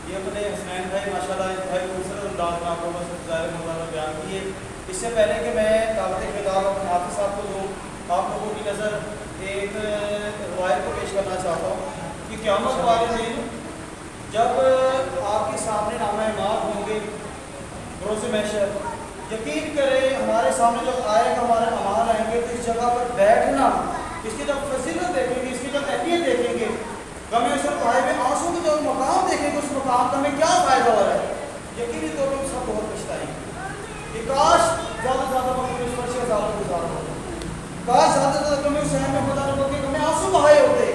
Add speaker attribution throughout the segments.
Speaker 1: یہ اپنے حسنین بھائی ماشاءاللہ انتہائی خوبصورت انداز میں آپ کو بس ظاہر مولانا بیان کیے. اس سے پہلے کہ میں دعوت خطاب اپنے حافظ صاحب کو دوں, آپ لوگوں کی نظر ایک روایت کو پیش کرنا چاہتا ہوں کہ قیامت والے دن جب آپ کے سامنے نامہ اعمال ہوں گے روز محشر, یقین کریں ہمارے سامنے جب آئے گا ہمارے اعمال آئیں گے تو اس جگہ پر بیٹھنا, اس کی جب فضیلت دیکھیں گے, اس کی جب اہمیت دیکھیں گے, غم اسر پائے میں آنسوں کے جو مقام دیکھیں گے اس مقام کا ہمیں کیا فائدہ ہو رہا ہے. یقینی طور پر سب بہت پچھتائیں گے کہ کاش زیادہ سے زیادہ وقت اس پر 6 سال گزارا ہوتا, کاش زیادہ سے زیادہ تمہیں حسین میں خدا نہ کہ تمہیں آنسو بہائے ہوتے.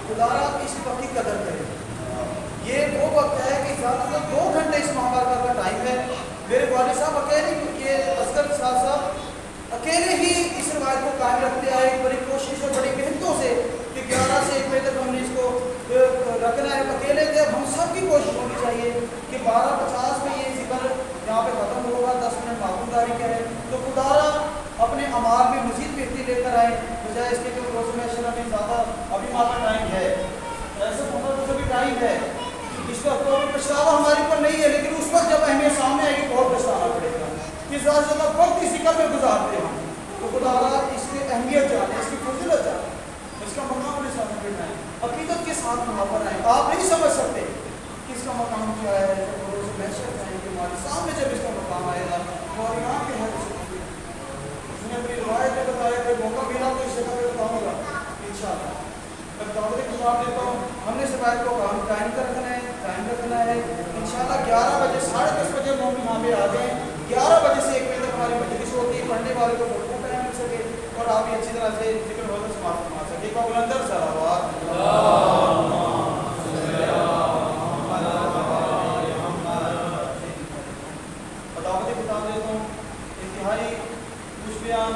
Speaker 1: خدا را اس وقت کی قدر کرے. یہ وہ وقت ہے کہ زیادہ سے زیادہ 2 گھنٹے اس مہابرت کا ٹائم ہے. میرے والد صاحب اکیلے, یہ اصغر صاحب اکیلے ہی اس روایت کو قائم رکھتے آئے بڑی کوشش اور بڑی محنتوں سے کہ 11 سے 1 بجے تک ہم نے اس کو رکھنا ہے. اکیلے تھے, اب ہم سب کی کوشش ہونی چاہیے کہ 12:50 میں یہ ذکر یہاں پہ ختم ہوگا, 10 منٹ معقول داری کا ہے. تو خدا اپنے اعمال میں مزید بہتری لے کر آئیں, بجائے اس کے کہ روز محشر ابھی زیادہ ابھی ہمارا ٹائم ہے, ایسا مطلب بھی ٹائم ہے, اس کا کوئی پچھتاوا ہمارے اوپر نہیں ہے, لیکن اس وقت جب اہمیت سامنے آئے گی بہت پچھتانا پڑے گا کہ زیادہ سے زیادہ وقت اس ذکر میں گزارتے ہیں. تو خدا اس کی اہمیت جانے, اس کی فضیلت جانے, اس کا مقام اپنے سامنے بٹھائیں, عقیدت کے ساتھ وہاں پر آئیں. آپ نہیں سمجھ سکتے کہ اس کا مقام کیا ہے. جب وہ روز محشر جائیں گے ہمارے سامنے, جب اس کا مقام آئے گا اور یہاں کے ہے اس نے اپنی روایت میں بتایا کہ موقع ملا تو اس جگہ پہ بتاؤں گا انشاءاللہ. میں دعوت کے جواب دیتا ہوں, ہم نے اس روایت کو قائم رکھنا ہے انشاءاللہ. 11 بجے 10:30 بجے مومن یہاں پہ آ جائیں. 11 بجے سے 1 بجے تک ہماری مجلس ہوتی ہے, پڑھنے والے کو بڑھنے ٹائم مل سکے اور آپ بھی اچھی طرح سے ذکر ہوتا سماعت فرما سکے. بلندر صلوات دعوت خطاب دیتا ہوں. انتہائی خوش بیان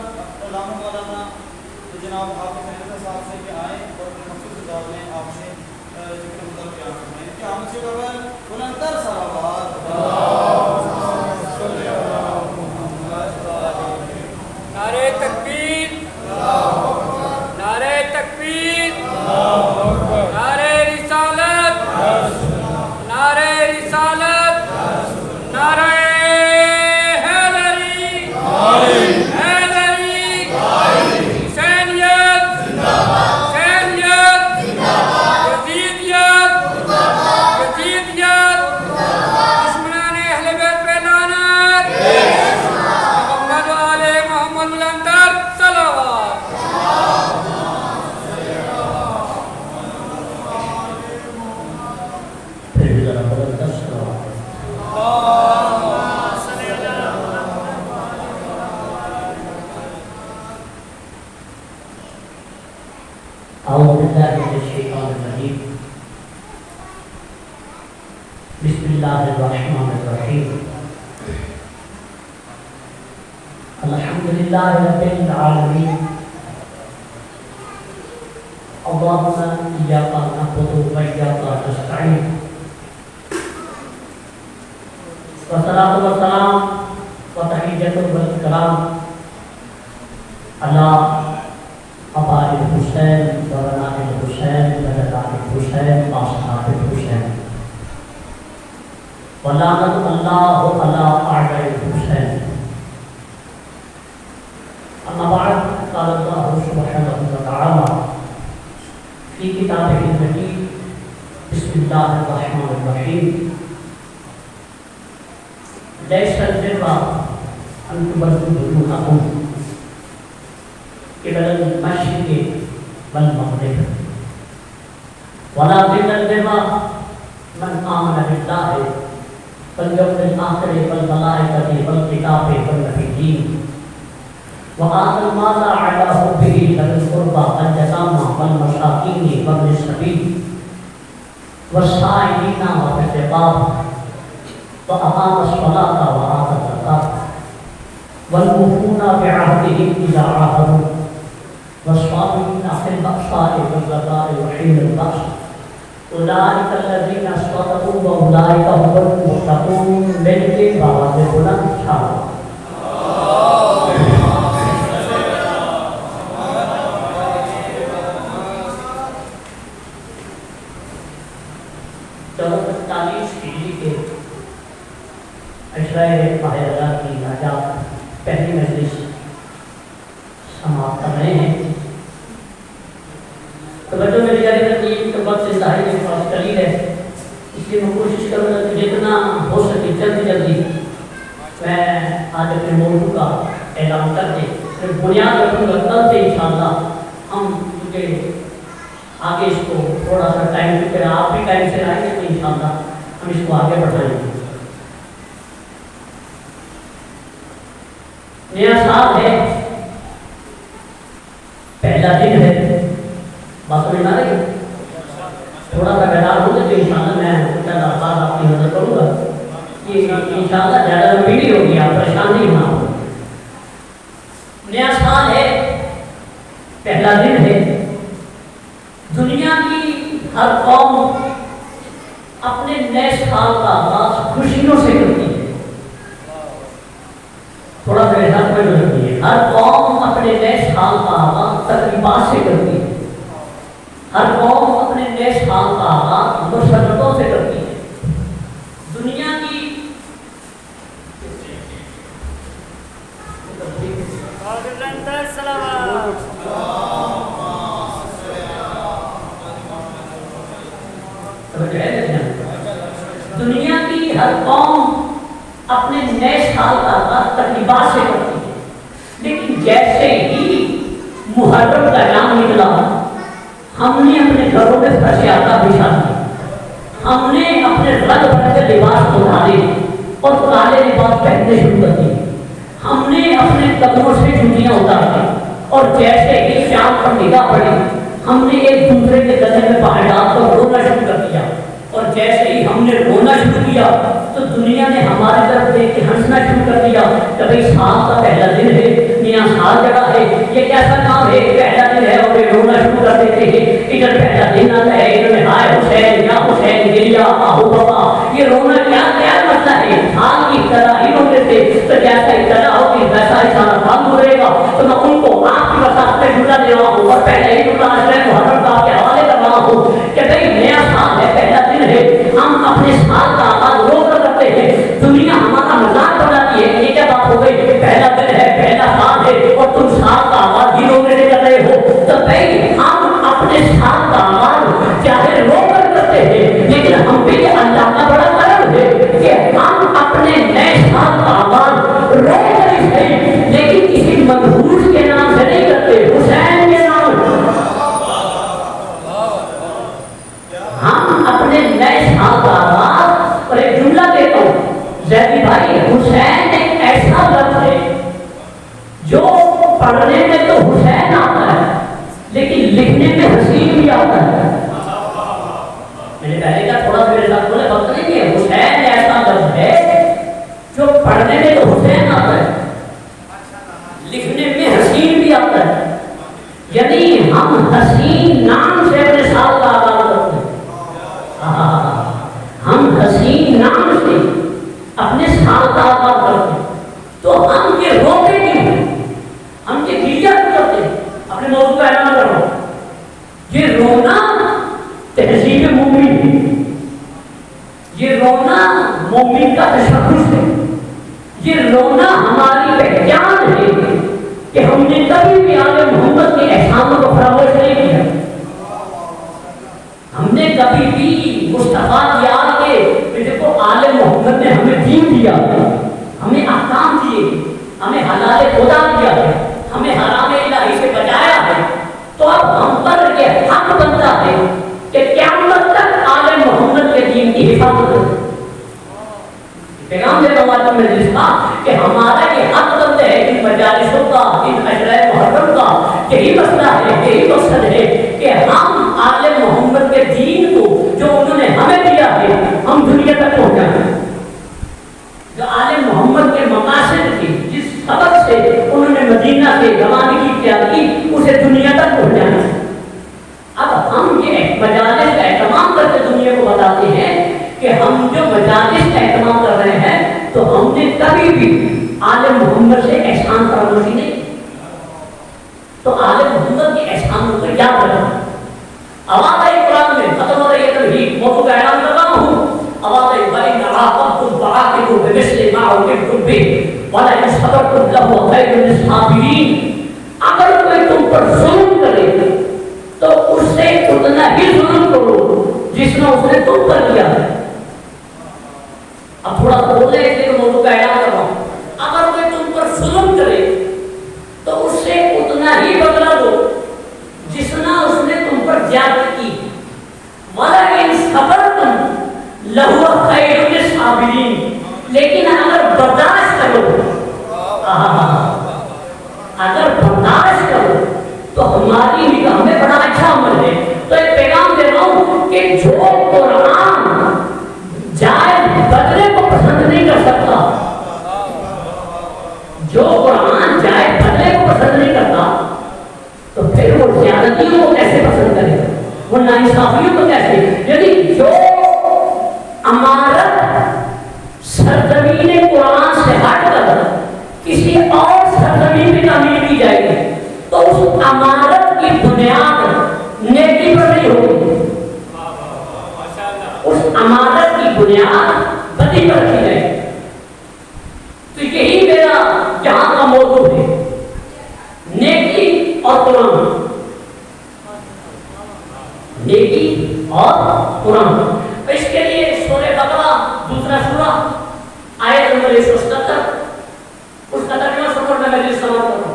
Speaker 1: علامہ مولانا جناب حافظ حنیفہ صاحب سے کہ آئیں اور اپنے مخصوص انداز میں آپ سے ذکر مطلب بیان فرمائیں. کہ ہم سے قبل بلندر صلوات
Speaker 2: نعرہ تکبیر, نعرہ تکبیر, نعرہ رسالت, نعرہ رسالت, نعرہ حیدری, حیدری, حسینیت, حسینیت, یزیدیت, یزیدیت, دشمنان اہل بیت پہ لعنت, محمد و آل محمد بلندر صلوات.
Speaker 3: أعوذ بالله من الشيطان الرجيم. بسم الله الرحمن الرحيم. الحمد لله رب العالمين. اللهم إياك نعبد وإياك نستعين. والصلاة والسلام وتحية والإكرام على آباء الحسين وبنات الحسين وجدات الحسين وأصحاب الحسين. ولعنة الله على أعداء الحسين. أما بعد, قال الله سبحانه وتعالى في كتابه المجيد. بسم الله الرحمن الرحيم. ليس البر أن تولوا وجوهكم قبل المشرق والمغرب ولكن البر من آمن بالله واليوم الآخر والملائكة والكتاب والنبيين وآتى المال على حبه ذوي القربى واليتامى والمساكين وابن السبيل والسائلين وفي الرقاب وأقام الصلاة وآتى الزكاة والموفون بعهدهم إذا عاهدوا والصابرين في البأساء والضراء وحين البأس أولئك الذين صدقوا وأولئك هم المتقون. میرے بابا سے بلند چھاڑو. 1941 ہجری کے اشرائے ماہ رمضان کی آج آپ پہلی مجلس سماعت کر رہے ہیں. توجہ میری جاری ترتیب کے وقت سے ظاہر کے پاس قلیل ہے، اس لیے میں کوشش کروں گا کہ جتنا ہو سکے جلدی میں آج اپنے موضوع کا اعلان کر کے پھر بنیاد رکھوں گا. کل سے انشاءاللہ ہم کیونکہ آگے اس کو تھوڑا سا ٹائم پہ آپ بھی ٹائم سے آئیں گے تو انشاءاللہ ہم اس کو آگے بڑھائیں گے. نیا سال ہے، پہلا دن ہے، بات سمجھ آ رہی ہے؟ تھوڑا سا بیدار ہو تو انشاءاللہ میں چند الفاظ آپ کی نظر کروں گا. یہ انشاءاللہ زیادہ لمبی نہیں ہوگی، آپ پریشان نہیں ہونا ہو. نیا سال ہے، پہلا دن ہے. دنیا کی ہر قوم اپنے نئے سال کا آغاز خوشیوں سے کرتی ہے. تھوڑا سا احساس میں کرتی ہے. ہر قوم اپنے نئے سال کا آغاز تقریبات سے کرتی ہے. ہر قوم اپنے نئے سال کا آغاز مسرتوں سے کرتی ہے. دنیا کی دنیا کی ہر قوم اپنے نئے سال کا آغاز تقریبات سے کرتی ہے. لیکن جیسے ہی محرم کا نام نکلا ہم نے اپنے گھروں میں فرشیاتہ بچھا دی. ہم نے اپنے رنگ بھر کے لباس اٹھا لیے اور کالے لباس پہننے شروع کر دیے. ہم نے اپنے قدموں سے جوتیاں اتار دی اور جیسے ہی چاند پر نگاہ پڑی ہم نے ایک دوسرے کے گلے میں پاؤں ڈال کر رونا شروع کر دیا. اور جیسے ہی ہم نے رونا شروع کیا تو دنیا نے ہماری طرف دیکھ کے ہنسنا شروع کر دیا کہ بھائی سال کا پہلا دن ہے، نیا سال جگہ ہے، یہ کیسا کام ہے، پہلا دن ہے اور یہ رونا شروع کر دیتے ہیں. ادھر پہلا دن آتا ہے، ادھر میں ہائے حسین یا حسین گریا آہو بابا، یہ رونا کیا مسئلہ ہے. سال کی طرح ہی روتے تھے تو جیسا ابتدا ہوگی ویسا ہی سارا کام کرے گا. تو میں ان کو آپ کی وساط میں جملہ دے رہا ہوں اور پہلے ہی جملہ محرم کا کے حوالے کر رہا ہوں کہ بھائی نیا سال ہے، پہلا دن ہے. ہم اپنے سال کا آغاز رو کر کرتے ہیں. دنیا ہمارا مذاق بناتی ہے. یہ کیا بات ہو گئی، پہلا دن ہے، پہلا سال ہے اور تم سال کا آغاز ہی رونے سے کر رہے ہو. تو بھائی ہم اپنے سال کا آغاز چاہے رو کر کرتے ہیں لیکن ہم بھی اللہ کا بڑا کرم ہے کہ ہم اپنے نئے سال کا آغاز رو کر ہی صحیح لیکن کسی منحوس کے نام سے نہیں کرتے، حسین کے نام. ہم اپنے نئے سال کا آغاز، اور ایک جملہ دیتا ہوں زیدی بھائی، حسین ایک ایسا لفظ ہے جو پڑھنے میں تو حسین آتا ہے لیکن لکھنے میں حسین بھی آتا ہے. میں نے پہلے کا تھوڑا میرے ساتھ بولے وقت نہیں ہے. حسین ایسا لفظ ہے جو پڑھنے میں تو حسین آتا ہے لکھنے میں حسین بھی آتا ہے. یعنی ہم حسین نام سے اپنے سال کا آغاز کرتے ہیں. ہم حسین نام سے اپنے سال کا آغاز کرتے ہیں. تو ہم یہ روتے نہیں ہیں، ہم یہ گریہ کرتے ہیں. اپنے موضوع کا اعلان کر رہا ہوں. یہ رونا تہذیب مومن ہے، یہ رونا مومن کا تشخص ہے، یہ رونا ہماری پہچان ہے کہ ہم نے کبھی بھی آل محمد کے احسانوں کو فراموش نہیں کیا. ہم نے کبھی بھی مصطفیٰ کی آل کے دیکھو آل محمد نے ہمیں دین دیا، ہمیں احکام دیے، ہمیں حلال خدا دیا ہے، ہمیں حرام الہی سے بچایا ہے. تو اب ہم پر یہ حق بنتا ہے کہ قیامت تک آل محمد کے دین کی حفاظت ہو. پیغام دے رہا ہوں مجلس کا کہ ہمارا یہ حق بنتا ہے ان مجالسوں کا، ان اشرائے محرم کا. یہی مسئلہ ہے، یہی مقصد ہے کہ ہم آل محمد کے دین کو جو انہوں نے ہمیں دیا ہے ہم دنیا تک پہنچائیں. جو آل محمد کے مقاصد کی جس سبب سے انہوں نے مدینہ سے روانگی کیا کی اسے دنیا تک پہنچانا. اب ہم یہ مجالس کا اہتمام کر کے دنیا کو بتاتے ہیں کہ ہم جو مجالس کا اہتمام کر رہے ہیں تو ہم نے کبھی بھی آل محمد سے احسان فراموشی نہیں. تو آل محمد کے احسانوں کو یاد رکھنا. آواز آئی قرآن میں ختم ہو رہی ہے توحید، موضوع کا اعلان کر رہا ہوں. آواز وَلَئِنْ صَبَرْتُمْ لَهُوَ خَيْرٌ لِلصَّابِرِينَ اگر کوئی تم پر ظلم کرے تو اس سے اتنا ہی ظلم کرو جتنا اس نے تم پر کیا ہے. اب تھوڑا سا بولے اس لیے موضوع کا اعلان کر رہا ہوں. اگر کوئی تم پر ظلم کرے تو اس سے اتنا ہی بدلہ دو جتنا اس نے تم پر زیادتی کی. وَلَئِنْ صَبَرْتُمْ لَهُوَ خَيْرٌ لِلصَّابِرِينَ لیکن اگر برداشت کرو تو ہماری نگاہ میں بڑا اچھا عمل ہے. تو ایک پیغام دے رہا ہوں کہ جو قرآن جائز بدلے کو پسند نہیں کر سکتا، جو قرآن جائز بدلے کو پسند نہیں کرتا، تو پھر وہ زیادتیوں کو کیسے پسند کرے گا، وہ ناانصافیوں کو کیسے. یعنی جو امارت سرزمین قرآن سے ہٹ کر کسی اور سرزمین میں تعمیر کی جائے گی تو اس امارت کی بنیاد نیکی پر نہیں ہوگی، اس امارت کی بنیاد بدی پر کی جائے گی. تو یہی میرا یہاں کا موضوع ہے، نیکی اور قرآن. نیکی اور قرآن. اس کے لیے سورہ بقرہ دوسرا سورہ آیت نمبر 177 اس کا ترجمہ سننا میں مجلس سماعت کروں.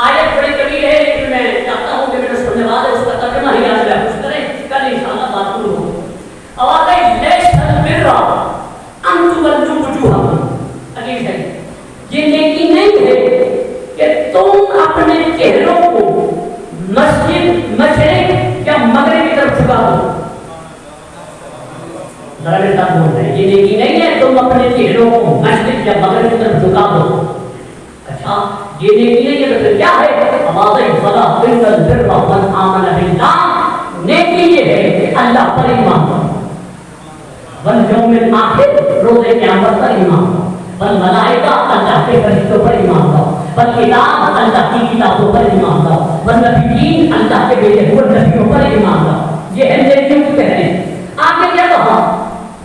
Speaker 3: آیت بڑی کبیر ہے لیکن میں چاہتا ہوں کہ میرے سننے والے اس کا ترجمہ ہی یاد رکھ کچھ کریں، کل انشاءاللہ بات شروع ہو. آواز ہے لیس البر ان تولوا وجوہکم. عجیب ہے، یہ نیکی نہیں ہے کہ تم اپنے چہروں کو مسجد مشرق یا مغرب کی طرف جھکا دو. ذرا میرے ساتھ بول رہے ہیں، یہ نیکی نہیں ہے تم اپنے چہروں کو مشرق یا مغرب کی طرف جھکا دو. اچھا یہ نیکی نہیں ہے تو پھر کیا ہے؟ آواز فلا ان البر من آمن باللہ. نیکی یہ ہے کہ اللہ پر ایمان لاؤ، والیوم الآخر روز قیامت پر ایمان لاؤ، والملائکہ اللہ کے فرشتوں پر ایمان لاؤ، والکتاب اللہ کی کتابوں پر ایمان لاؤ، والنبیین اللہ کے بھیجے ہوئے نبیوں پر ایمان لاؤ. یہ ہے نیکیوں کے پہلے. آگے کیا کہا؟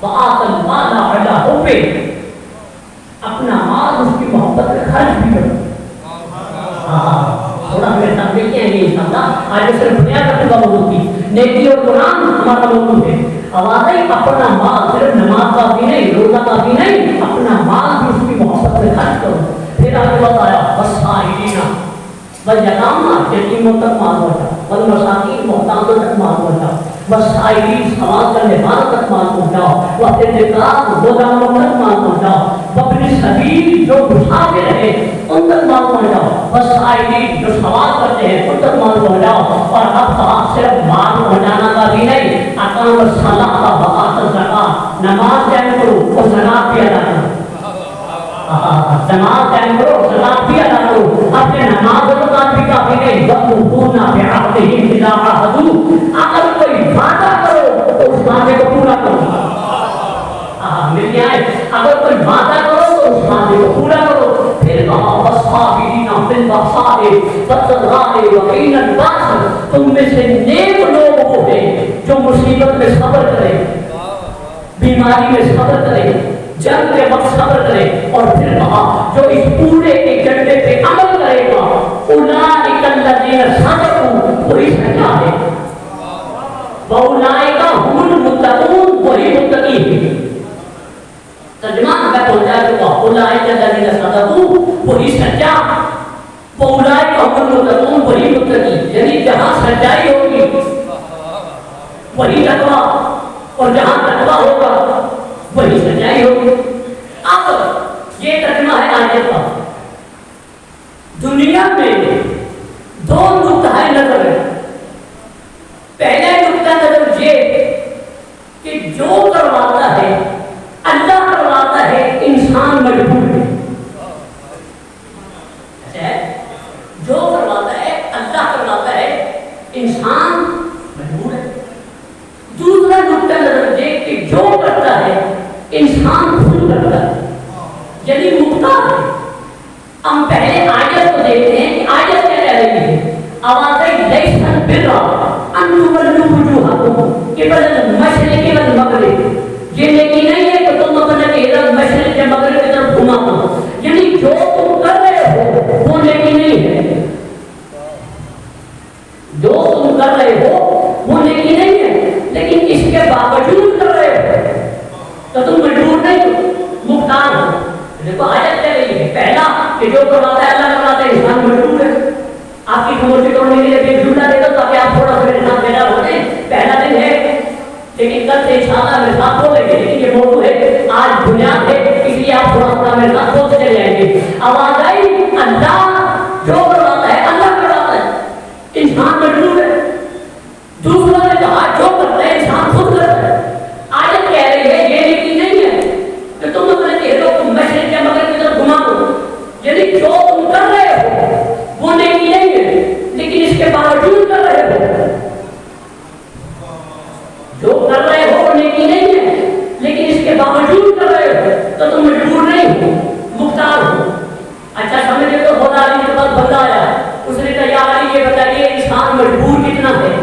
Speaker 3: وآت المال علی حبہ. اپنا مال اس کی محبت میں خرچ بھی کرو. تھوڑا میرے ساتھ دیکھیں گے انشاءاللہ. آج صرف دنیا کا خطبہ موضوع تھی، نیکی اور قرآن ہمارا موضوع ہے. آواز ہے اپنا مال صرف نماز کا بھی نہیں، روزہ کا بھی نہیں، اپنا مال بھی اس کی محبت میں خرچ کرو. پھر آگے بتایا والصائلین والیتامی، یتیموں تک مال پہنچاؤ، والمساکین محتاجوں تک مال پہنچاؤ، والسائلین سوال کرنے والوں تک مال پہنچاؤ، وفی الرقاب غلاموں تک مال پہنچاؤ، وابن السبیل جو مسافر ہیں ان تک مال پہنچاؤ، والسائلین جو سوال کرتے ہیں ان تک مال پہنچاؤ. اور اب کہا صرف مال پہنچانا کا بھی نہیں، اقام الصلاۃ وآت الزکاۃ، نماز قائم کرو اور زکات بھی ادا کرو. نماز قائم کرو، زکات بھی ادا کرو. اپنے نماز اور زکات بھی کافی نہیں، وَأَوْفُوا بِعَهْدِهِمْ إِذَا عَاهَدُوا. اگر کوئی وعدہ کرو تو اس وعدے کو پورا کرو. مل گیا ہے، اگر کوئی وعدہ کرو تو اس وعدے کو پورا کرو. پھر کہا وَالصَّابِرِينَ فِي الْبَأْسَاءِ وَالضَّرَّاءِ وَحِينَ الْبَأْسِ. تم میں سے نیک لوگ وہ ہیں جو مصیبت میں صبر کرے، بیماری میں صبر کرے، جنگ کے وقت صبر کرے. اور پھر کہا جو اس پورے ایجنڈے پہ عمل کرے گا اولئک الذین صدقوا، وہی سچا ہے. واولئک هم المتقون، وہی متقی ہے. ترجمہ میں پہنچا چکا. اولئک الذین صدقوا، وہی سچا. واولئک هم المتقون، وہی متقی. یعنی جہاں سچائی ہوگی وہی تقویٰ، اور جہاں تقویٰ ہوگا وہی سچائی ہوگی. اب یہ ترجمہ ہے آیت کا. دنیا میں دو نقطہ نظر ہے. پہلا نقطہ نظر یہ کہ جو کرواتا ہے اللہ کرواتا ہے، انسان مجبور ہے. جو کرواتا ہے اللہ کرواتا ہے، انسان مجبور ہے. دوسرا نقطہ نظر یہ کہ جو کرتا ہے انسان خود کرتا ہے، یعنی مختار ہے. ہم پہلے آیت کو دیکھتے ہیں کہ آیت کیا کہہ رہی ہے. آواز ہے لیس البر ان تولوا وجوہکم قبل المشرق والمغرب. یہ نیکی نہیں ہے کہ تم اپنے چہرہ مشرق یا مغرب کی طرف گھما دو. یہ تو تم مجبور نہیں ہو، مختار ہو. دیکھو آیت کہہ رہی ہے پہلا کہ جو کرواتا ہے اللہ کرواتا ہے، انسان مجبور ہے. آپ کی خاموشی توڑنے کے لیے ایک جملہ دے دو تاکہ آپ تھوڑا سا میرے ساتھ بیدار ہو جائیں. پہلا دن ہے لیکن کل سے انشاءاللہ میرے ساتھ بولیں گے، لیکن یہ موضوع ہے آج بنیاد ہے، اس لیے آپ تھوڑا تھوڑا میرے ساتھ بولتے چلے جائیں گے. آواز آئی اللہ جو کرواتا ہے اللہ کرواتا ہے، انسان مجبور ہے. دوسرا نے کہا جو کرتا ہے انسان خود کرتا ہے. آیت کہہ رہی ہے یہ نیکی نہیں ہے کہ تم اپنے چہروں کو مشرق یا مغرب کی طرف گھما دو. یعنی جو تم کر رہے ہو وہ نیکی نہیں ہے، لیکن اس کے باوجود کر رہے ہو. جو کر رہے ہو وہ نیکی نہیں ہے، لیکن اس کے باوجود کر رہے ہو تو تم مجبور نہیں ہو، مختار ہو. اچھا سمجھے تو خدا علی کے پاس بندہ آیا، اس نے کہا یا علی یہ بتائیے انسان مجبور کتنا ہے،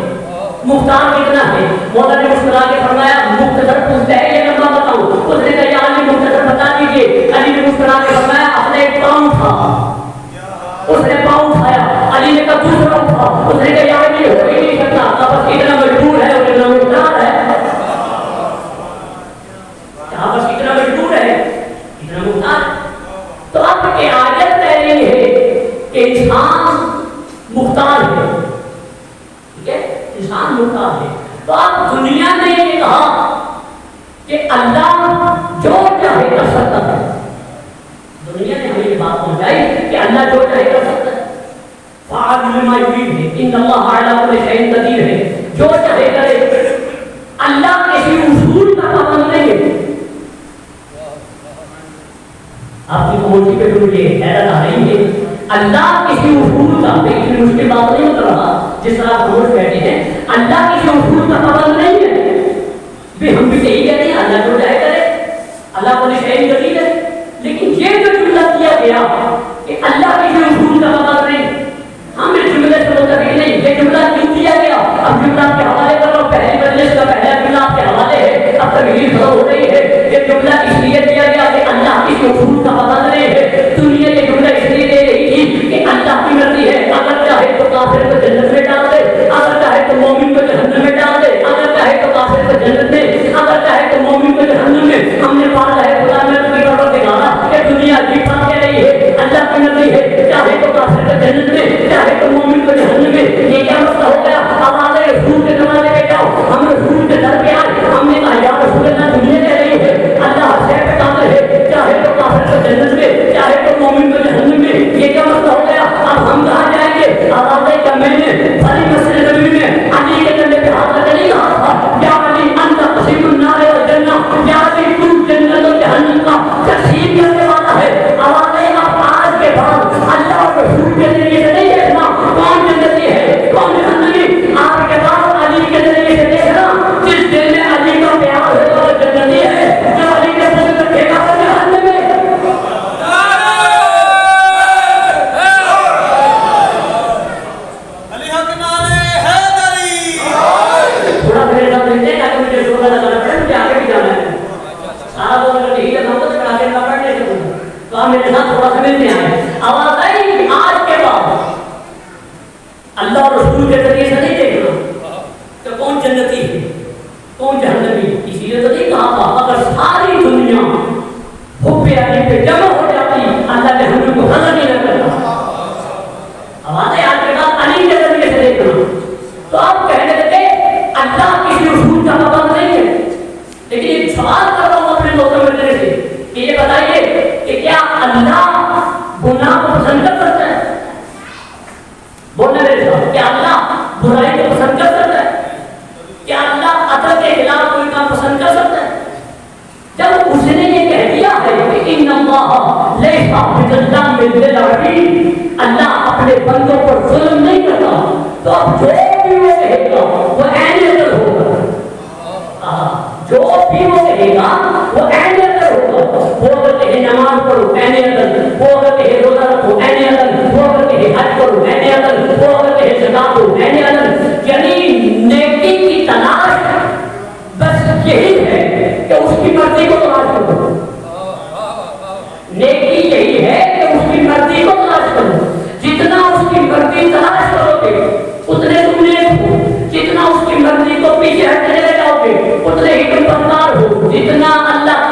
Speaker 3: مختار کتنا ہے؟ مولا نے مسکرا کے فرمایا مختصر پوچھتا ہے یہ لمبا بتاؤں. اس نے کہا یا علی مختصر بتا دیجیے. علی نے مسکرا کے فرمایا اپنے ایک پاؤں تھا. اس نے پاؤں اٹھایا. علی نے کہا دوسرا اٹھا. اس نے کہا یا علی ہو ہی نہیں سکتا، بس اتنا مجبور ہے اور اتنا مختار ہے. بس اتنا مجبور ہے اتنا مختار. تو اب یہ آیت کہہ رہی ہے کہ انسان مختار ہے، ٹھیک ہے، انسان مختار ہے. تو اب دنیا نے یہ کہا کہ اللہ جو چاہے کر سکتا ہے. دنیا نے ہمیں یہ بات پہنچائی کہ اللہ جو چاہے کر سکتا ہے. فعال لما یرید ہے، ان اللہ علی کل شیء قدیر ہے. جو چاہے کرے. اللہ کسی اصول کا پابند نہیں ہے. آپ کی خاموشی پہ مجھے حیرت آ رہی ہے. اللہ کسی اصول کا، لیکن مشکل بات نہیں ہوتا رہا جس طرح آپ خاموش بیٹھے ہیں. اللہ کسی اصول کا پابند نہیں ہے. ہم بھی یہی کہتے ہیں اللہ جو چاہے کرے، اللہ کو شیء قدیر ہے. لیکن یہ جو جملہ کیا گیا کہ اللہ کسی اصول کا پابند نہیں، ہم اس جملے سے متفق نہیں. یہ جملہ کیوں کیا گیا؟ اب جملہ کے حوالے کر رہا ہوں. پہلی مجلس کا پہلا جملہ آپ کے حوالے ہے. اب تقریر ختم ہو رہی ہے. یہ جملہ اس لیے دیا گیا کہ اللہ کسی اصول کا پابند نہیں ہے. دنیا یہ جملہ اس لیے دے رہی تھی کہ اللہ کی مرضی ہے، اگر چاہے تو کافر کو جنت میں ڈال دے، اگر چاہے تو مومن کو جہنم میں ڈال دے، اگر چاہے تو کافر کو جنت میں، اگر چاہے تو مومن کو جہنم میں. ہم نے پڑھا ہے خدا نے اپنی طرف دکھانا کہ دنیا عجیب بات کہہ رہی ہے. اللہ کی مرضی ہے، چاہے تو کافر کو جنت میں، چاہے تو مومن کو جہنم میں. یہ کیا مسئلہ ہو گیا؟ اب آ گئے رسول کے زمانے میں جاؤ. ہم رسول کے در پہ آئے. ہم نے کہا یا رسول اللہ دنیا کہہ رہی ہے اللہ ہر شے پہ قادر ہے، چاہے تو کافر کو جنت میں، چاہے تو مومن کو جہنم میں. یہ کیا مسئلہ ہو گیا؟ اب ہم کہاں جائیں گے؟ آوازیں کا میں نے بھری مسجد نبوی میں علی کے کنڈے پہ ہاتھ رکھ نہیں کہا تھا یا علی انت قسیم النار والجنہ، یا علی تو جنت و جہنم کا تقسیم کرنے والا ہے. آوازیں اب آج کے بعد اللہ اور رسول کے ذریعے سے نہیں دیکھنا کون جنتی ہے کون جہنمی. آپ کے بعد علی کے ذریعے سے دیکھنا جس دل میں علی کا پیار ہے تو وہ جنتی ہے، جو علی کے پسند رکھے گا وہ جہنم میں. تھوڑا میرے ساتھ دیکھتے ہیں تاکہ مجھے شور لگانا پڑے، مجھے آگے بھی جانا ہے. سارا بول کر یہی کرنا ہوگا تو آگے نہ پڑھنے سے تو آپ میرے ساتھ تھوڑا سمجھتے ہیں. آواز آئی آج کے بعد اللہ اور رسول کے ذریعے سے نہیں دیکھنا کہ کون جنتی ہے کون جہنمی. اسی لیے تو نہیں کہا تھا اگر ساری دنیا حب علی پہ جمع ہو جاتی اللہ جہنم کو حضر نہیں کرتا. آواز ہے آج کے بعد علی کے ذریعے سے دیکھنا. تو آپ کہنے لگے اللہ کسی اصول کا پابند نہیں ہے. لیکن ایک سوال کر رہا ہوں اپنے دوستوں میں سے کہ یہ بتائیے کہ کیا اللہ گناہ کو پسند کر سکتا ہے؟ بولنے میرے ساتھ، کیا اللہ برائی کو پسند کر سکتا ہے؟ کیا اللہ عدل کے خلاف کوئی کام پسند کر سکتا ہے؟ جب اس نے یہ کہہ دیا ہے کہ ان اللہ لیس بظلام للعبید، اللہ اپنے بندوں پر ظلم نہیں کرتا، تو اب جو بھی وہ کہے گا وہ عین عدل ہوگا. جو بھی وہ کہے گا وہ عین عدل ہوگا. وہ اگر کہے نماز پڑھو عین عدل، وہ اگر کہے روزہ رکھو عین عدل، وہ اگر کہے حج کرو عین عدل، وہ اگر کہے زکات دو عین عدل. یعنی نیکی کی تلاش بس یہی ہے کہ اس کی مرضی کو تلاش کرو. نیکی یہی ہے کہ اس کی مرضی کو تلاش کرو. جتنا اس کی مرضی تلاش کرو گے اتنے تم نیک ہو. جتنا اس کی مرضی کو پیچھے ہٹنے لگاؤ گے اتنے ہی تم بدکار ہو. جتنا اللہ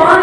Speaker 3: 5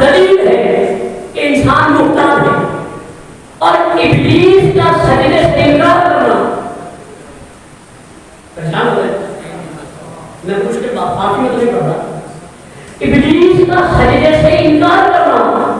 Speaker 3: دلیل ہے کہ انسان محتاج ہے. اور ابلیس کا سجدے سے انکار کرنا، پہچان ہو گئے؟ میں کچھ کے فارسی میں تو نہیں پڑھ رہا. ابلیس کا سجدے سے انکار کرنا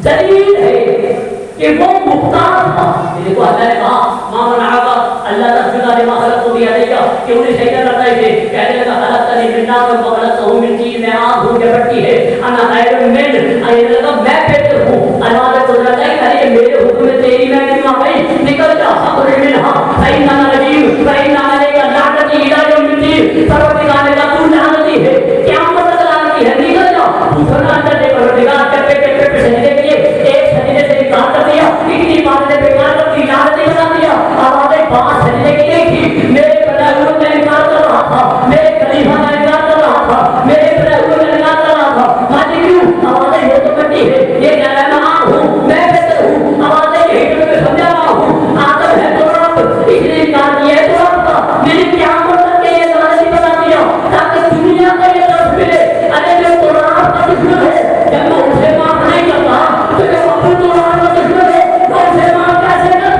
Speaker 3: دلیل ہے کہ وہ محتاج تھا. دیکھو اللہ نے کہا ماں منعاقا اللہ تسجد لما خلقت بیدیک، کہ انہیں سجدہ کرنا ہے. کہنے لگا خلقتنی من نار وخلقتہ من طین، میں آگ ہوں یا مٹی ہے. انا خیر من، کہنے لگا میں بہتر ہوں. اللہ نے قدرت ہے کہ میرے حکم میں تیری میں کیوں آ گئی؟ نکل جا فخرج منہا فإنک رجیم فإن علیک لعنتی الی یوم الدین. پروردگار نے کہا تو لعنتی ہے، قیامت تک لعنتی ہے، نکل جا. دوسرا اندر نے پروردگار کے پیٹ پہ سجدے کیے، ایک سجدے سے انکار کر دیا، اتنی باتیں بیکار کر دی، لعنتی بنا دیا. آوازیں بات سجدے کی نہیں تھی. میرے بنائے میں انکار کر رہا تھا، میرے خلیفہ کا انکار کر رہا تھا، میرے بنائے میں انکار کر رہا تھا. ماجی کیوں؟ آوازیں یہ تو کرتی ہے، یہ کہہ رہا ہے میں آگ ہوں، میں بہتر ہوں. آوازیں یہ حکم میں سمجھا رہا ہوں، آدم ہے تو رب، اس نے انکار کیا ہے تو رب کا. میں نے قیامت تک کے یہ لعنتی بنا دیا تاکہ دنیا کا یہ درس ملے. ارے جو قرآن کا دشمن ہے، جب میں اسے معاف نہیں کرتا تو جب اپنے قرآن کا دشمن ہے تو اسے معاف کیسے کر؟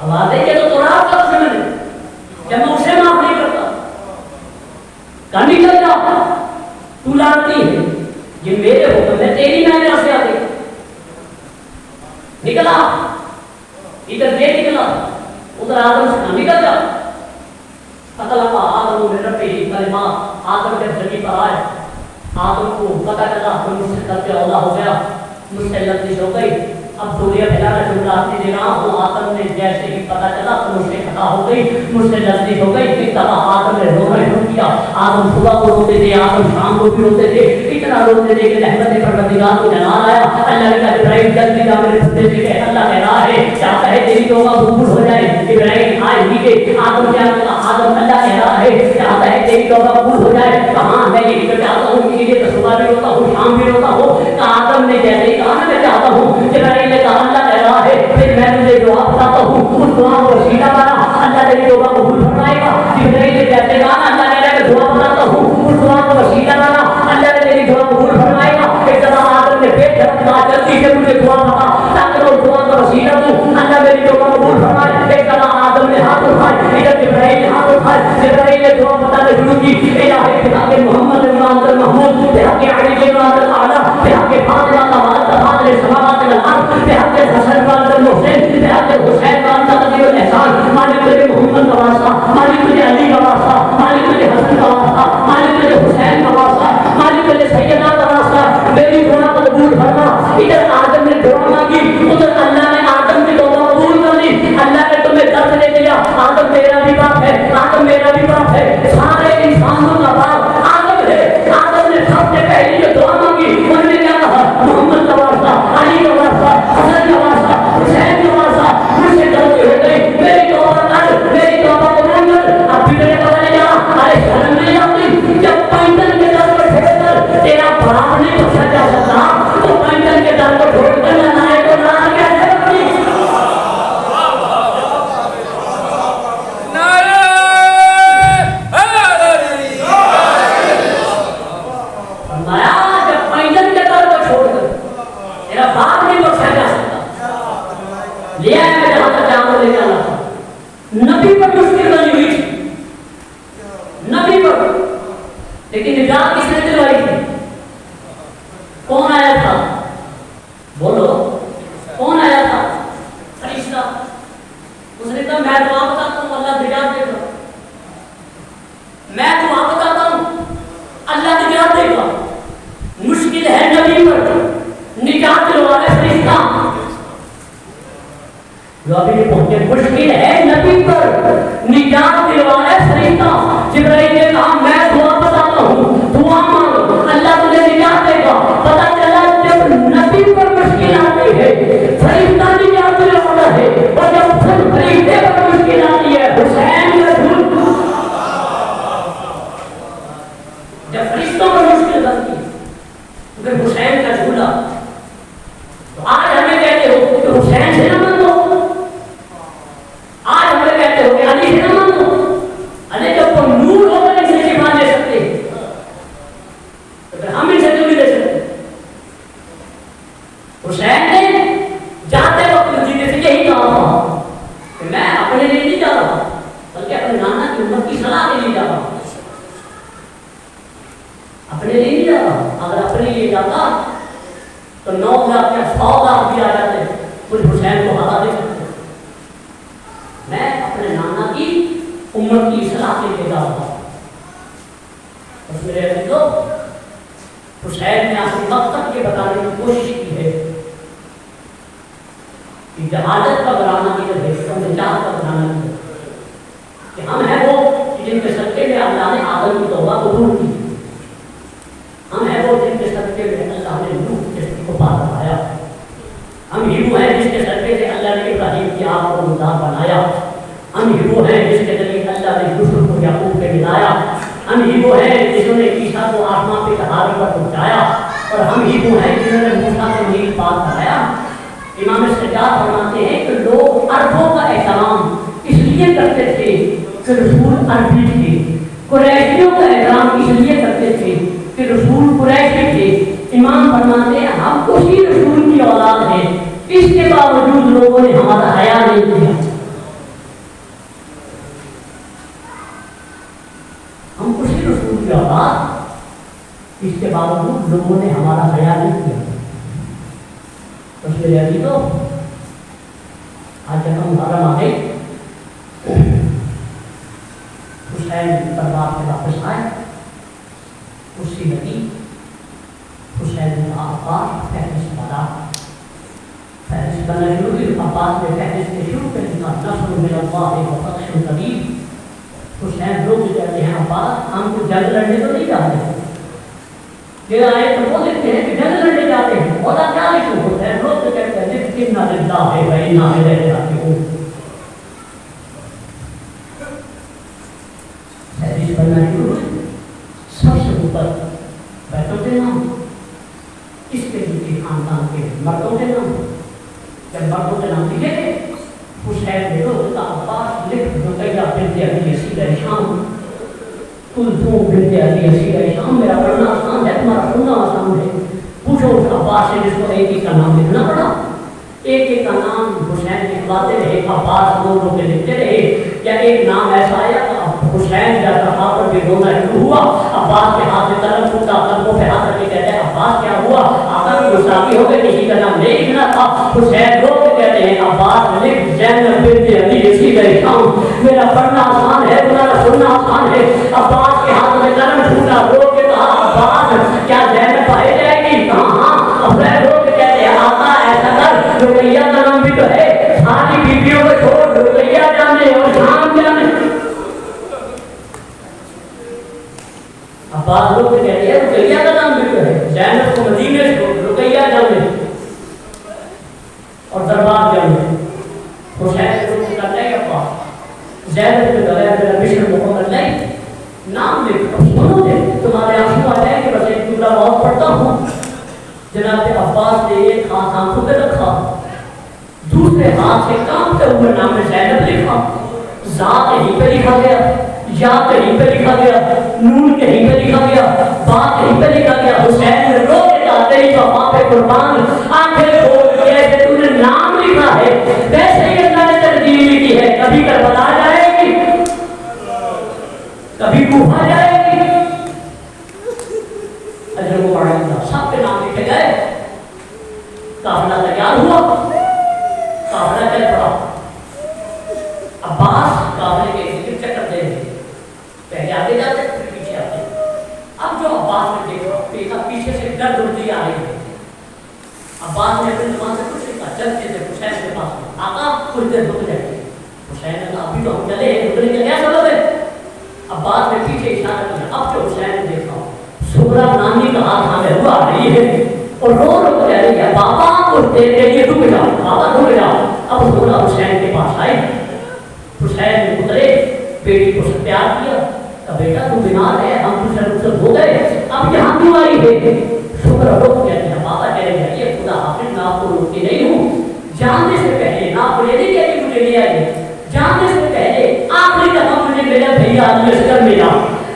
Speaker 3: آوازیں یہ تو قرآن کا دشمن ہے، جب میں اسے معاف نہیں کرتا. کہاں نکل جا تو لعنتی ہے، یہ میرے حکم ہے تیری میں نے سے آتے. نکلا ادھر یہ نکلا ادھر آدم سے کہاں نکل جا. فطلب آدم من ربہ کلمات، آدم جب زمین پر آئے آدم کو پتہ چلا کہ مجھ سے قلب اولا ہو گیا، مجھ سے لفظ ہو گئی. اب دنیا پھیلانا جملہ اپنی دے رہا ہوں. آدم نے جیسے ہی پتہ چلا تو مجھ سے خطا ہو گئی، مجھ سے لفظ ہو گئی. ایک دفعہ آدم نے رونا شروع کیا. آدم صبح کو روتے تھے، آدم شام کو بھی روتے تھے، اتنا روتے تھے کہ رحمت پروردگار کو جلال آیا. اللہ نے کہا ابراہیم جلدی جا میرے بندے سے کہ اللہ کہہ رہا ہے چاہتا ہے تیری توبہ قبول ہو جائے. ابراہیم آئے نیچے، آدم کیا کہا؟ آدم اللہ کہہ رہا ہے چاہتا ہے تیری توبہ قبول ہو جائے. کہاں میں یہ نکل جاتا ہوں، اسی لیے تو صبح بھی روتا ہوں شام بھی روتا ہوں. آدم نے جیسے ہی کہا نا میں چاہتا ہوں، ابراہیم نے کہا اللہ کہہ رہا ہے پھر میں تجھے دعا بتاتا ہوں، اس دعا کو وسیلہ بنا اللہ تیری توبہ قبول فرمائے گا. ابراہیم نے جیسے کہا نا اللہ کہہ رہا ہے دعا بتاتا ہوں، اس دعا کو وسیلہ بنا اللہ تیری دعا قبول فرمائے گا. ایک دفعہ آدم نے پیٹ دھڑک کہا جلدی سے مجھے دعا بتا تاکہ وہ دعا کا وسیلہ دوں اللہ میری توبہ قبول فرمائے. ایک دفعہ آدم نے ہاتھ اٹھائے، ادھر ابراہیم نے ہاتھ اٹھائے. ابراہیم نے دعا بتانا شروع کی، الہی بحق محمد بن محمود، بحق علی بن اعلی، بحق فاطمہ کا فاضل السماوات والارض، بحق حسن بن محسن، بحق حسین بن تقدیر الاحسان. مالک تجھے محمد کا واسطہ، مالک تجھے علی کا واسطہ، مالک تجھے حسن کا واسطہ، مالک تجھے حسین کا واسطہ، مالک تجھے سیدنا کا واسطہ میری دعا قبول فرما. ادھر آدم نے دعا مانگی، ادھر اللہ نے آدم کی توبہ قبول کر لی. اللہ نے تمہیں درس دے دیا آدم میرا بھی باپ ہے، آدم میرا بھی باپ ہے، سارے انسانوں کا باپ آدم ہے. آدم نے سب سے پہلی جو دعا مانگی انہوں نے کیا کہا؟ محمد کا واسطہ، علی کا واسطہ، حسن کا واسطہ، حسین کا واسطہ مجھ سے غلطی ہو گئی، میری توبہ کر، میری توبہ قبول کر. اب بھی میرے پتہ نہیں چلا، ارے شرم نہیں آتی جب پینٹن کے در پر چھوڑ کر تیرا باپ نہیں پوچھا جا سکتا تو پینٹن کے در پر چھوڑ کر نہ آئے تو نہ کیسے بنی؟ نبی پر مشکل بنی ہوئی تھی، نبی پر، لیکن نجات کس نے دلوائی تھی؟ کون آیا تھا؟ بولو کون آیا تھا؟ فرشتہ. اس نے کہا میں دعا بتاتا ہوں اللہ نجات دے گا، میں دعا بتاتا ہوں اللہ نجات دے گا. مشکل ہے نبی پر نجات دلوانے فرشتہ جو ابھی نہیں پہنچے. مشکل ہے نبی پر نجات دلوانے فرشتہ. جبرائیل نے کہا میں دعا بتاتا ہوں، دعا مانگو اللہ تجھے نجات دے گا. پتہ چلا جب نبی پر مشکل آتی ہے فرشتہ نجات دلوانا ہے، اور جب فرشتے پر مشکل آتی ہے حسین کا جھول، جب فرشتوں پر مشکل آتی ہے پھر حسین کا جھولا. تو آج ہمیں کہتے ہو کہ حسین سے نہ مانو، آج ہمیں کہتے ہو کہ علی سے نہ مانو. ارے جب وہ نور ہو کر اسے نہیں مان لے سکتے تو پھر ہم ان سے کیوں نہیں لے سکتے؟ حسین نے جاتے وقت مدینے سے یہی کہا تھا کہ میں اپنے لیے نہیں جا رہا بلکہ اپنے نانا کی امت کی صلاح کے لیے جا رہا ہوں، اپنے لیے نہیں جا رہا۔ اگر اپنے لیے جاتا تو 9,000 یا 100,000 بھی آ جاتے، مجھ حسین کو ہرا دے سکتے۔ میں اپنے نانا کی امت کی اصلاح کے لیے جا رہا ہوں۔ بس میرے عزیزو، حسین نے اپنی وقت تک یہ بتانے کی کوشش کی ہے کہ جہالت کا بنانا نہیں ہے، نجات کا بنانا نہیں ہے، کہ ہم ہیں وہ جن کے صدقے میں اللہ نے آدم کی توبہ قبول کی، ہم ہیں وہ جن کے صدقے میں اللہ نے نوح کے کو پار بنایا، ہم ہی وہ ہیں جس کے صدقے سے اللہ نے ابراہیم کی آگ کو مردار بنایا، ہم ہی وہ ہیں جس کے ذریعے اللہ نے یوسف کو یعقوب پہ ملایا، ہم ہی وہ ہیں جنہوں نے عیسیٰ کو آسمان پہ چڑھانے پر پہنچایا، اور ہم ہی وہ ہیں جنہوں نے موسیٰ کو نیل پار کرایا۔ امام سجاد فرماتے ہیں کہ لوگ عربوں کا احترام اس لیے کرتے تھے کہ رسول عربی تھے، قریشیوں کا احترام اس لیے کرتے تھے کہ رسول قریشی تھے۔ امام فرماتے ہیں ہم اسی رسول کی اولاد ہیں، اس کے باوجود لوگوں نے ہمارا حیا نہیں کیا، ہم اسی رسول کی اولاد، اس کے باوجود لوگوں نے ہمارا حیا نہیں کیا۔ اس میں ابھی تو آج جب ہم محرم آ گئے، حسین دربار سے واپس آئے، اسی نبی حسین نے کہا عباس فہرست بنا، فہرست بنا شروع کی، عباس نے فہرست سے شروع کر دیا، نصر من اللہ و فتح قریب۔ حسین لوگ کہتے ہیں عباس ہم کو جنگ لڑنے تو نہیں جاتے، یہ آئے تو وہ لکھتے ہیں کہ جنگ لڑنے جاتے ہیں، اور کیا لکھو ہوتا ہے، لوگ تو کہتے ہیں اِنَّا لِلَّهِ وَإِنَّا إِلَيْهِ رَاجِعُونَ۔ حدیث بننا شروع ہے، سب سے اوپر بیتوں کے نام، اس کے نیچے خاندان کے مردوں کے نام۔ جب مردوں کے نام لکھے گئے، حسین نے روز کا عباس لکھ رقیہ بنت ابی یزید شام، کلثوم بنت ابی یزید شام، میرا پڑھنا آسان ہے، تمہارا سننا آسان ہے۔ پوچھو اس عباس سے جس کو ایک ایک کا نام لکھنا پڑا، ایک ایک کا نام حسین لکھواتے رہے، عباس رو رو کے لکھتے رہے، یا ایک نام ایسا آیا حسین جیسا ہاتھ پر بھی رونا شروع ہوا، عباس کے ہاتھ سے قلم ٹوٹا، قلموں پہ ہاتھ رکھ کے کہتے ہیں عباس کیا ہوا، آقا کی گستاخی ہو گئی، کسی کا نام نہیں لکھنا تھا۔ حسین رو کے کہتے ہیں عباس لکھ زینب بنت ابی یزید شام، میرا پڑھنا آسان ہے، تمہارا سننا آسان ہے۔ عباس کے ہاتھ میں قلم ٹوٹا، رو کے کہا عباس کیا زینب پائی جائے گی؟ کہاں؟ حسین رو کے کہتے ہیں آقا ایسا کر، رقیہ کا نام بھی تو ہے، ساری بیویوں کو چھوڑ رقیہ جانے اور شام جانے۔ عباس لوگ کہتے ہیں رقیہ کا نام بھی تو ہے، زینب کو مدینے چھوڑ رقیہ جانے اور دربار جانے۔ حسین لوگ کہتے ہیں عباس زینب کے بغیر میرا مشن مکمل نہیں، نام لکھ سنو دے، تمہارے آنسو آ جائیں کہ بس ایک جملہ بہت پڑھتا ہوں۔ جناب عباس نے ایک ہاتھ آنکھوں پہ رکھا، دوسرے ہاتھ سے کانپتے ہوئے نام زینب لکھا، ذات کہیں پہ لکھا گیا، یا کہیں پہ لکھا گیا، نون کہیں پہ لکھا گیا، با کہیں پہ لکھا گیا۔ حسین نے رو کے کہا تیری وفا پہ قربان، آنکھیں کھول کے جیسے تو نے نام لکھا ہے ویسے ہی اللہ نے تقدیر لکھی ہے، کبھی کربلا جائے گی، کبھی کوفہ جائے گی۔ اجر کو پڑھا گیا، سب کے نام لکھے گئے، قافلہ تیار ہوا، قافلہ چل پڑا۔ عباس قافلے کے ذکر چکر دے رہے، پہلے آگے جاتے پھر پیچھے آتے۔ اب جو عباس نے دیکھا پیچھے سے گرد اڑتی آ رہی ہے، عباس نے اپنی زبان سے کچھ کہا، چلتے تھے حسین کے پاس، آقا کچھ دیر رک جائے۔ حسین نے کہا ابھی تو ہم چلے ہیں، رکنے کا کیا سبب ہے؟ عباس نے پیچھے اشارہ کیا، اب جو حسین نے دیکھا سغرا نانی کا ہاتھ ہمیں ہوا آ رہی ہے اور رو رو کہہ رہی ہے بابا کچھ دیر کے لیے رک جاؤ، بابا رک جاؤ۔ اب سغرا حسین کے پاس آئی، حسین نے اترے، بیٹی کو پیار کیا، کہا بیٹا تو بیمار ہے، ہم تجھے رخصت ہو گئے، اب یہاں کیوں آئی ہے؟ سغرا رو کہتی ہے بابا کہہ رہے ہیں یہ خدا حافظ میں آپ کو روکتی نہیں ہوں، جاننے سے پہلے نہ آپ کو یہ نہیں کہتی مجھے لے آئیے، جاننے سے پہلے آخری دفعہ مجھے میرا بھیا علی اصغر ملا،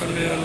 Speaker 2: صلی اللہ